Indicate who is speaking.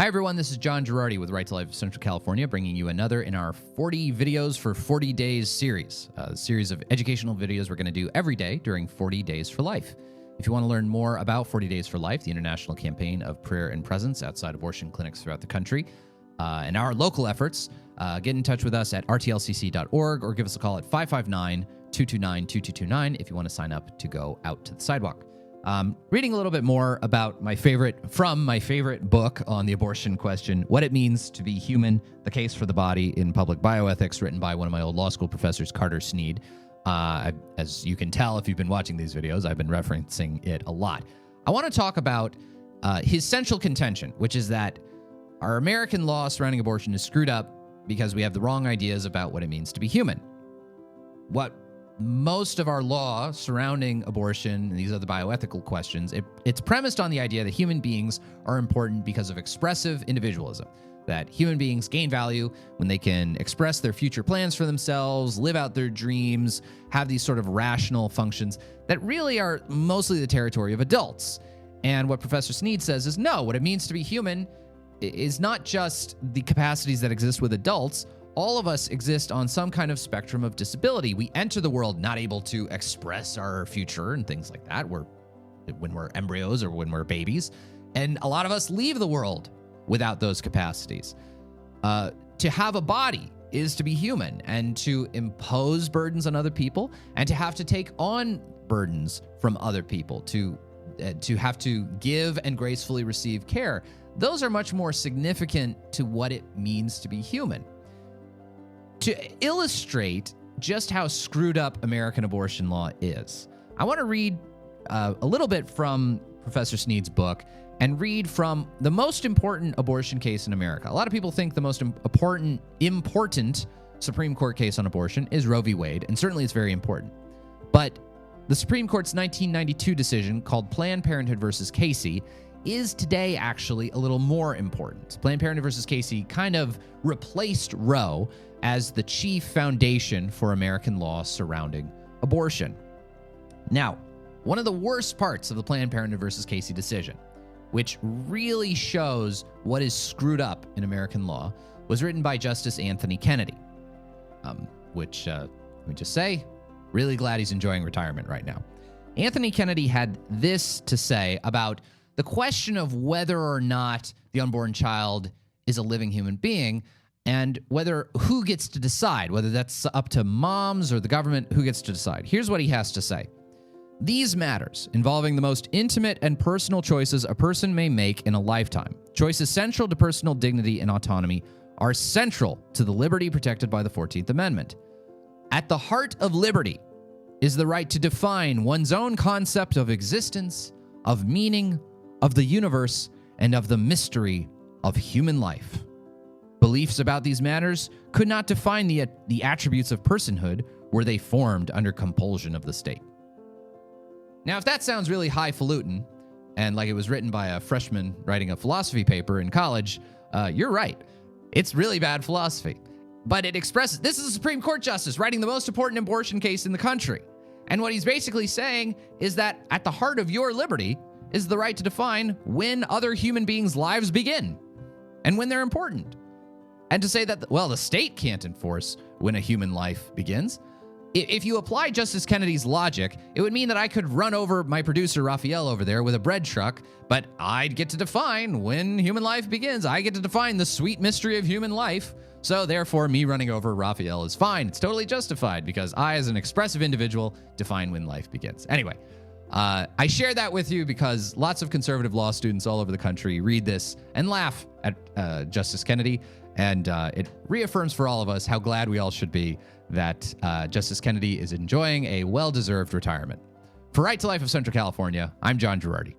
Speaker 1: Hi, everyone. This is John Gerardi with Right to Life of Central California, bringing you another in our 40 videos for 40 days series, a series of educational videos we're going to do every day during 40 Days for Life. If you want to learn more about 40 Days for Life, the international campaign of prayer and presence outside abortion clinics throughout the country, and our local efforts, get in touch with us at rtlcc.org or give us a call at 559-229-2229 if you want to sign up to go out to the sidewalk. Reading a little bit more about my favorite book on the abortion question, What It Means to Be Human, The Case for the Body in Public Bioethics, written by one of my old law school professors, Carter Sneed. As you can tell if you've been watching these videos, I've been referencing it a lot. I want to talk about his central contention, which is that our American law surrounding abortion is screwed up because we have the wrong ideas about what it means to be human. What most of our law surrounding abortion and these other bioethical questions, it's premised on the idea that human beings are important because of expressive individualism, that human beings gain value when they can express their future plans for themselves, live out their dreams, have these sort of rational functions that really are mostly the territory of adults. And what Professor Sneed says is, no, what it means to be human is not just the capacities that exist with adults. All of us exist on some kind of spectrum of disability. We enter the world not able to express our future and things like that. When we're embryos or when we're babies. And a lot of us leave the world without those capacities. To have a body is to be human, and to impose burdens on other people and to have to take on burdens from other people, to have to give and gracefully receive care. Those are much more significant to what it means to be human. To illustrate just how screwed up American abortion law is, I want to read a little bit from Professor Sneed's book and read from the most important abortion case in America. A lot of people think the most important Supreme Court case on abortion is Roe v. Wade, and certainly it's very important. But the Supreme Court's 1992 decision called Planned Parenthood versus Casey is today actually a little more important. Planned Parenthood versus Casey kind of replaced Roe as the chief foundation for American law surrounding abortion. Now, one of the worst parts of the Planned Parenthood versus Casey decision, which really shows what is screwed up in American law, was written by Justice Anthony Kennedy, which, let me just say, really glad he's enjoying retirement right now. Anthony Kennedy had this to say about the question of whether or not the unborn child is a living human being, and who gets to decide, whether that's up to moms or the government, who gets to decide. Here's what he has to say. These matters, involving the most intimate and personal choices a person may make in a lifetime, choices central to personal dignity and autonomy, are central to the liberty protected by the 14th Amendment. At the heart of liberty is the right to define one's own concept of existence, of meaning, of the universe, and of the mystery of human life. Beliefs about these matters could not define the attributes of personhood were they formed under compulsion of the state. Now, if that sounds really highfalutin and like it was written by a freshman writing a philosophy paper in college, you're right. It's really bad philosophy. But it expresses, this is a Supreme Court justice writing the most important abortion case in the country. And what he's basically saying is that at the heart of your liberty is the right to define when other human beings' lives begin and when they're important. And to say that, well, the state can't enforce when a human life begins. If you apply Justice Kennedy's logic, it would mean that I could run over my producer, Raphael, over there with a bread truck, but I'd get to define when human life begins. I get to define the sweet mystery of human life. So therefore, me running over Raphael is fine. It's totally justified because I, as an expressive individual, define when life begins. Anyway, I share that with you because lots of conservative law students all over the country read this and laugh at Justice Kennedy. And it reaffirms for all of us how glad we all should be that Justice Kennedy is enjoying a well-deserved retirement. For Right to Life of Central California, I'm John Gerardi.